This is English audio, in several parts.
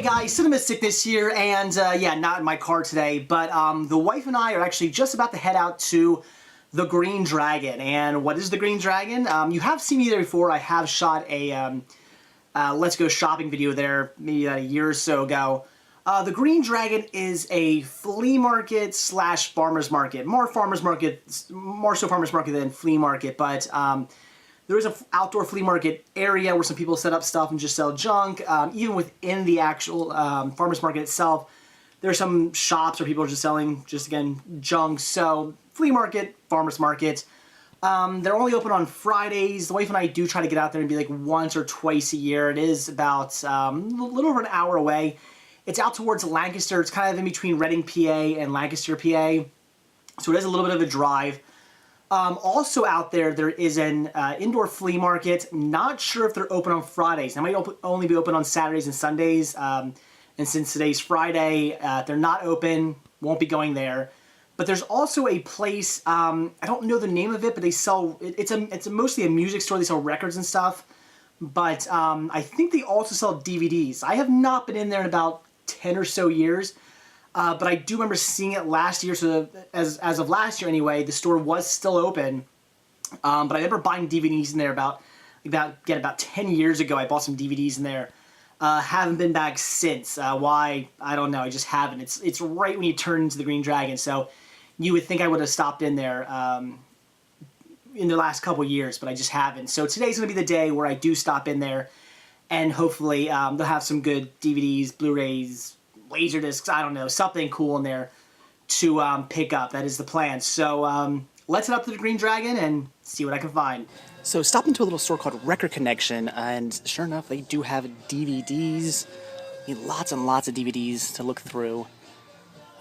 Hey guys, Cinema Sickness here, and yeah, not in my car today, but the wife and I are actually just about to head out to the Green Dragon. And what is the Green Dragon? You have seen me there before. I have shot a Let's Go Shopping video there maybe a year or so ago. The Green Dragon is a flea market slash farmer's market. More so farmer's market than flea market, but there is an outdoor flea market area where some people set up stuff and just sell junk. Even within the actual farmer's market itself, there are some shops where people are just selling, again, junk. So, flea market, farmer's market. They're only open on Fridays. The wife and I do try to get out there and be like once or twice a year. It is about a little over an hour away. It's out towards Lancaster. It's kind of in between Reading, PA and Lancaster, PA. So it is a little bit of a drive. Also out there, there is an indoor flea market. Not sure if they're open on Fridays. They might only be open on Saturdays and Sundays. And since today's Friday, they're not open. Won't be going there. But there's also a place, I don't know the name of it, but they sell, it's mostly a music store. They sell records and stuff. But I think they also sell DVDs. I have not been in there in about 10 or so years. But I do remember seeing it last year, so as of last year anyway, the store was still open. But I remember buying DVDs in there about 10 years ago. I bought some DVDs in there. Haven't been back since. Why? I don't know. I just haven't. It's right when you turn into the Green Dragon, so you would think I would have stopped in there in the last couple years, but I just haven't. So today's going to be the day where I do stop in there, and hopefully they'll have some good DVDs, Blu-rays, Laserdiscs, I don't know, something cool in there to pick up. That is the plan. So let's head up to the Green Dragon and see what I can find. So stopped into a little store called Record Connection, and sure enough, they do have DVDs. I mean, lots and lots of DVDs to look through.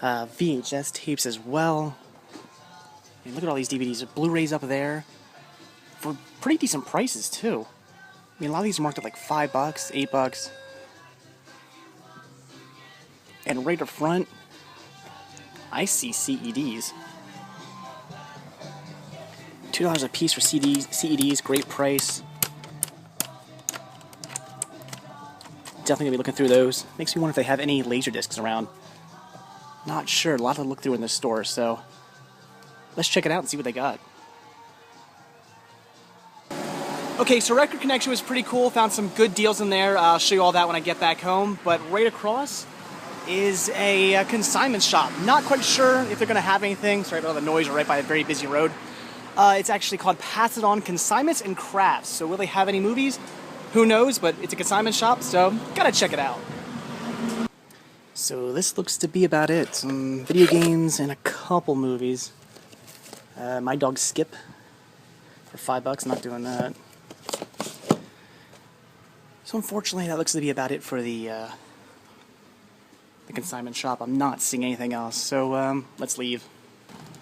VHS tapes as well. I mean, look at all these DVDs. Blu-rays up there for pretty decent prices too. I mean, a lot of these are marked at like $5, $8. And right up front, I see CEDs. $2 a piece for CEDs, great price. Definitely gonna be looking through those. Makes me wonder if they have any Laserdiscs around. Not sure, a lot to look through in this store, so let's check it out and see what they got. Okay, so Record Connection was pretty cool, found some good deals in there. I'll show you all that when I get back home, but right across is a consignment shop. Not quite sure if they're going to have anything. Sorry about all the noise, we're right by a very busy road. It's actually called Pass It On Consignments and Crafts. So will they have any movies? Who knows, but it's a consignment shop, so gotta check it out. So this looks to be about it. Some video games and a couple movies. My dog Skip for $5, not doing that. So unfortunately that looks to be about it for the consignment shop. I'm not seeing anything else, so let's leave.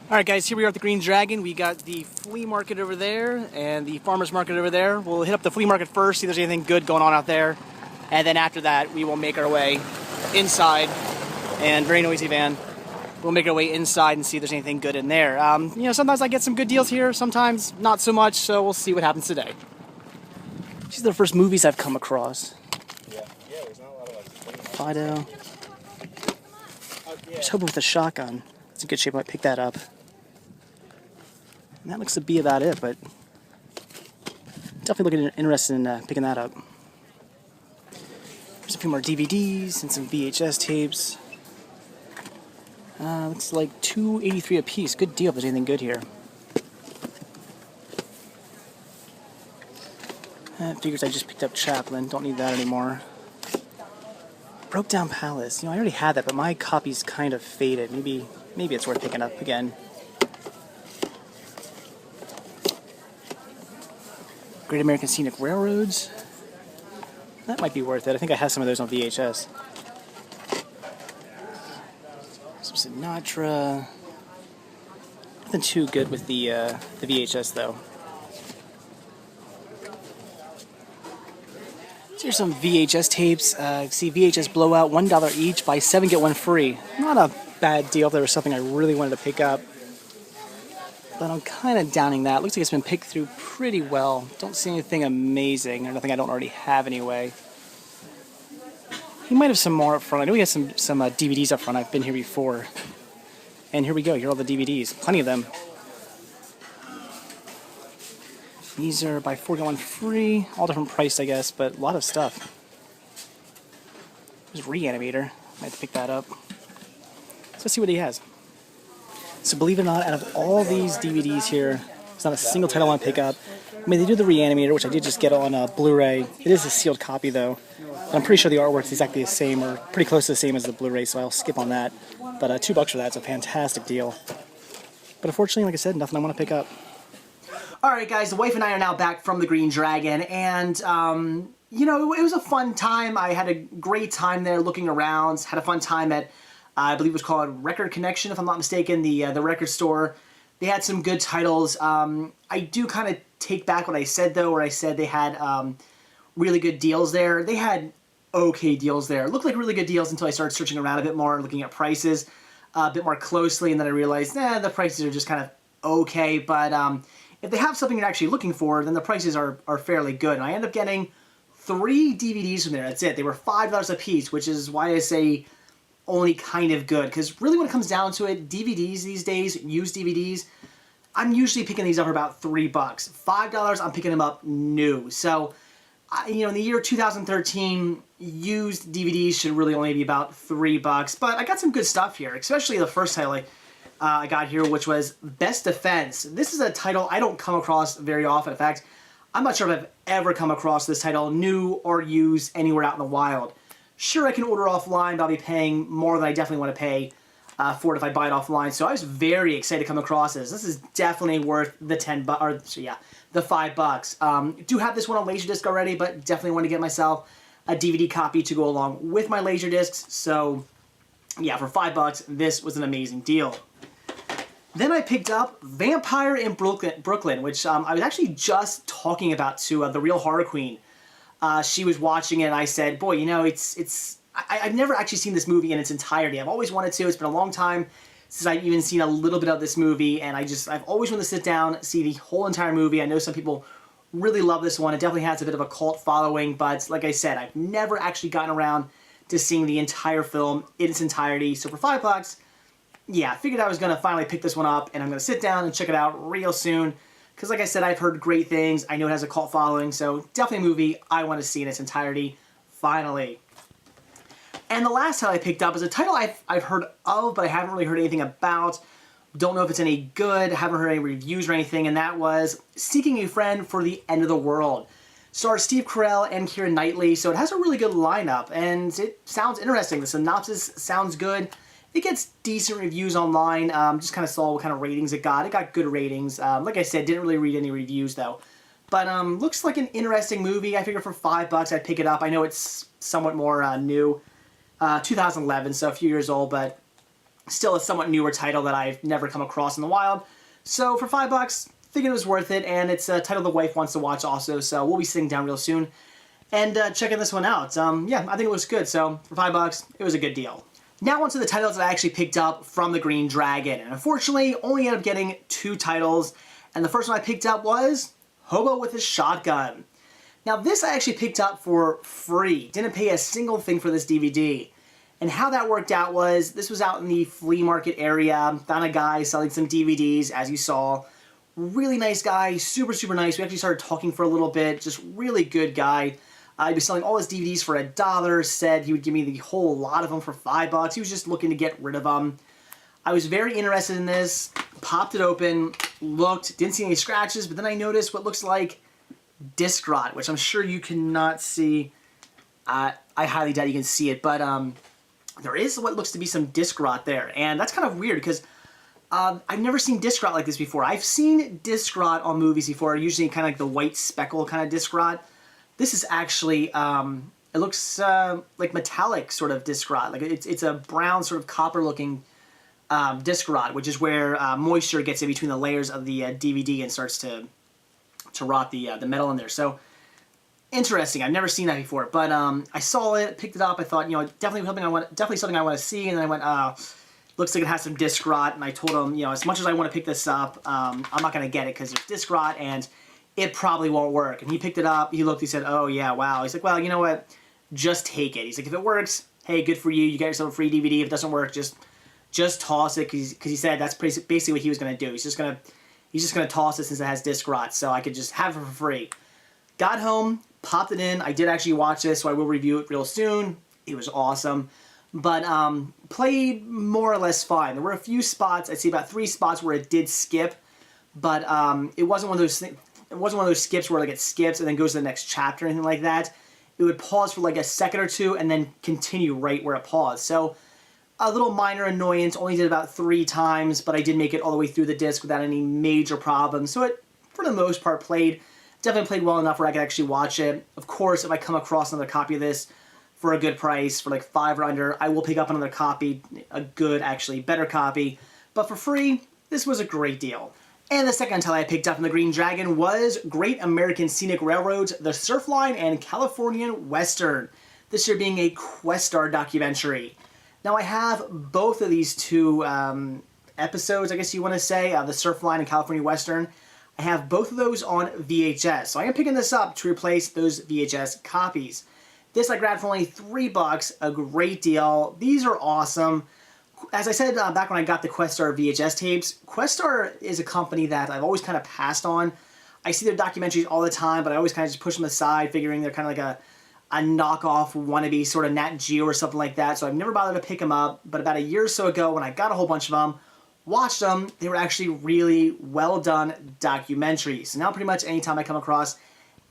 Alright guys, here we are at the Green Dragon. We got the flea market over there and the farmer's market over there. We'll hit up the flea market first, see if there's anything good going on out there. And then after that, we will make our way inside. And very noisy van. We'll make our way inside and see if there's anything good in there. You know, sometimes I get some good deals here, sometimes not so much, so we'll see what happens today. These are the first movies I've come across. Yeah, there's not a lot of like Fido. I was hoping with a shotgun. It's in good shape, I might pick that up. And that looks to be about it, but definitely looking interested in picking that up. There's a few more DVDs and some VHS tapes. Looks like $2.83 a piece. Good deal if there's anything good here. Figures I just picked up Chaplin. Don't need that anymore. Broke Down Palace. You know, I already had that, but my copy's kind of faded. Maybe it's worth picking up again. Great American Scenic Railroads. That might be worth it. I think I have some of those on VHS. Some Sinatra. Nothing too good with the VHS though. So here's some VHS tapes. See VHS Blowout, $1 each, buy 7 get 1 free. Not a bad deal if there was something I really wanted to pick up. But I'm kind of downing that. Looks like it's been picked through pretty well. Don't see anything amazing, or nothing I don't already have anyway. He might have some more up front. I know he has some DVDs up front. I've been here before. And here we go. Here are all the DVDs. Plenty of them. These are by 4 get 1 free. All different priced, I guess, but a lot of stuff. There's Reanimator. I have to pick that up. So let's see what he has. So believe it or not, out of all these DVDs here, there's not a single title I want to pick up. I mean, they do the Reanimator, which I did just get on Blu-ray. It is a sealed copy, though. But I'm pretty sure the artwork's exactly the same, or pretty close to the same as the Blu-ray, so I'll skip on that. But $2 for that is a fantastic deal. But unfortunately, like I said, nothing I want to pick up. Alright guys, the wife and I are now back from the Green Dragon, and you know, it was a fun time. I had a great time there looking around, had a fun time at, I believe it was called Record Connection, if I'm not mistaken, the record store. They had some good titles. I do kind of take back what I said though, where I said they had really good deals there. They had okay deals there. It looked like really good deals until I started searching around a bit more, looking at prices a bit more closely, and then I realized, the prices are just kind of okay, but if they have something you're actually looking for, then the prices are fairly good. And I ended up getting 3 DVDs from there. That's it. They were $5 a piece, which is why I say only kind of good. Because really when it comes down to it, DVDs these days, used DVDs, I'm usually picking these up for about $3. $5, I'm picking them up new. So, you know, in the year 2013, used DVDs should really only be about $3. But I got some good stuff here, especially the first title I got here, which was Best Defense. This is a title I don't come across very often. In fact, I'm not sure if I've ever come across this title, new or used, anywhere out in the wild. Sure, I can order offline, but I'll be paying more than I definitely want to pay for it if I buy it offline. So I was very excited to come across this. This is definitely worth the the $5. Do have this one on Laserdisc already, but definitely want to get myself a DVD copy to go along with my Laserdiscs. So yeah, for $5, this was an amazing deal. Then I picked up Vampire in Brooklyn, which I was actually just talking about to the Real Horror Queen. She was watching it, and I said, boy, you know, I've never actually seen this movie in its entirety. I've always wanted to. It's been a long time since I've even seen a little bit of this movie, and I've always wanted to sit down, see the whole entire movie. I know some people really love this one. It definitely has a bit of a cult following, but like I said, I've never actually gotten around to seeing the entire film in its entirety. So for $5, yeah, I figured I was going to finally pick this one up, and I'm going to sit down and check it out real soon. Because like I said, I've heard great things. I know it has a cult following, so definitely a movie I want to see in its entirety, finally. And the last title I picked up is a title I've heard of, but I haven't really heard anything about. Don't know if it's any good, haven't heard any reviews or anything, and that was Seeking a Friend for the End of the World. Stars Steve Carell and Keira Knightley, so it has a really good lineup, and it sounds interesting. The synopsis sounds good. It gets decent reviews online. Just kind of saw what kind of ratings it got. It got good ratings. Like I said, didn't really read any reviews though. But looks like an interesting movie. I figure for $5 I'd pick it up. I know it's somewhat more new. 2011, so a few years old, but still a somewhat newer title that I've never come across in the wild. So for $5, figured it was worth it, and it's a title the wife wants to watch also, so we'll be sitting down real soon and checking this one out. Yeah, I think it looks good, so for $5, it was a good deal. Now onto the titles that I actually picked up from the Green Dragon, and unfortunately only ended up getting 2 titles, and the first one I picked up was Hobo with a Shotgun. Now this I actually picked up for free, didn't pay a single thing for this DVD, and how that worked out was, this was out in the flea market area, found a guy selling some DVDs, as you saw. Really nice guy, super, super nice. We actually started talking for a little bit, just really good guy. He was selling all his DVDs for $1, said he would give me the whole lot of them for $5. He was just looking to get rid of them. I was very interested in this, popped it open, looked, didn't see any scratches, but then I noticed what looks like disc rot, which I'm sure you cannot see. I highly doubt you can see it, but there is what looks to be some disc rot there, and that's kind of weird because I've never seen disc rot like this before. I've seen disc rot on movies before, usually kind of like the white speckle kind of disc rot. This is actually, it looks like metallic sort of disc rot. Like it's a brown sort of copper looking disc rot, which is where moisture gets in between the layers of the DVD and starts to rot the metal in there. So interesting. I've never seen that before, but I saw it, picked it up. I thought, you know, definitely something I want to see. And then I went, looks like it has some disc rot. And I told him, you know, as much as I want to pick this up, I'm not going to get it because there's disc rot and it probably won't work. And he picked it up. He looked. He said, "Oh yeah, wow." He's like, "Well, you know what? Just take it." He's like, "If it works, hey, good for you. You get yourself a free DVD. If it doesn't work, just toss it, because he said that's basically what he was going to do. He's just going to toss it since it has disc rot, so I could just have it for free. Got home, popped it in. I did actually watch this, so I will review it real soon. It was awesome. But played more or less fine. There were a few spots, I'd say about 3 spots where it did skip, but it wasn't one of those it wasn't one of those skips where like it skips and then goes to the next chapter or anything like that. It would pause for like a second or two and then continue right where it paused. So a little minor annoyance, only did about 3 times, but I did make it all the way through the disc without any major problems. So it, for the most part, definitely played well enough where I could actually watch it. Of course, if I come across another copy of this for a good price, for like 5 or under, I will pick up another copy, a good, actually better copy. But for free, this was a great deal. And the second title I picked up from the Green Dragon was Great American Scenic Railroads, The Surfline and Californian Western. This year being a Questar documentary. Now I have both of these 2 episodes, I guess you want to say, The Surfline and California Western. I have both of those on VHS, so I am picking this up to replace those VHS copies. This I grabbed for only $3, a great deal. These are awesome. As I said back when I got the Questar VHS tapes, Questar is a company that I've always kind of passed on. I see their documentaries all the time, but I always kind of just push them aside, figuring they're kind of like a knockoff wannabe sort of Nat Geo or something like that, so I've never bothered to pick them up. But about a year or so ago, when I got a whole bunch of them, watched them, they were actually really well done documentaries. So now pretty much anytime I come across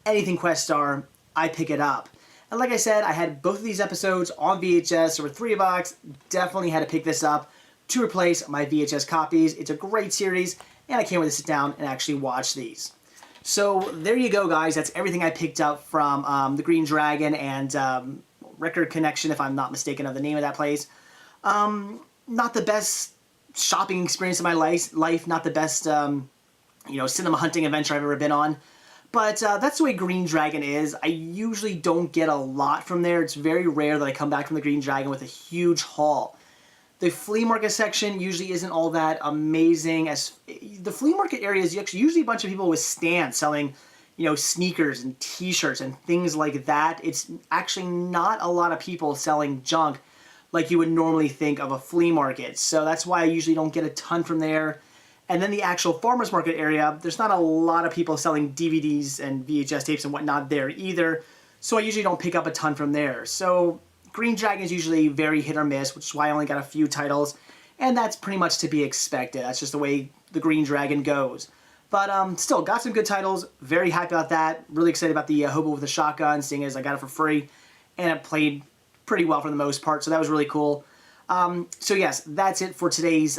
anything Questar, I pick it up. And like I said, I had both of these episodes on VHS for $3. Definitely had to pick this up to replace my VHS copies. It's a great series, and I can't wait to sit down and actually watch these. So there you go, guys. That's everything I picked up from the Green Dragon and Record Connection, if I'm not mistaken of the name of that place. Not the best shopping experience of my life. Not the best, cinema hunting adventure I've ever been on. But that's the way Green Dragon is. I usually don't get a lot from there. It's very rare that I come back from the Green Dragon with a huge haul. The flea market section usually isn't all that amazing. As the flea market area is usually a bunch of people with stands selling, sneakers and t-shirts and things like that. It's actually not a lot of people selling junk like you would normally think of a flea market. So that's why I usually don't get a ton from there. And then the actual farmer's market area, there's not a lot of people selling DVDs and VHS tapes and whatnot there either, so I usually don't pick up a ton from there. So Green Dragon is usually very hit or miss, which is why I only got a few titles, and that's pretty much to be expected. That's just the way the Green Dragon goes. But still, got some good titles, very happy about that, really excited about the Hobo with a Shotgun, seeing as I got it for free, and it played pretty well for the most part, so that was really cool. So yes, that's it for today's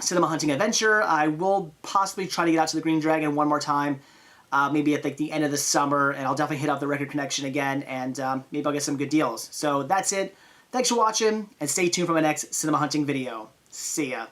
cinema hunting adventure. I will possibly try to get out to the Green Dragon one more time, maybe at like the end of the summer, and I'll definitely hit up the Record Connection again, and maybe I'll get some good deals. So that's it. Thanks for watching, and stay tuned for my next cinema hunting video. See ya.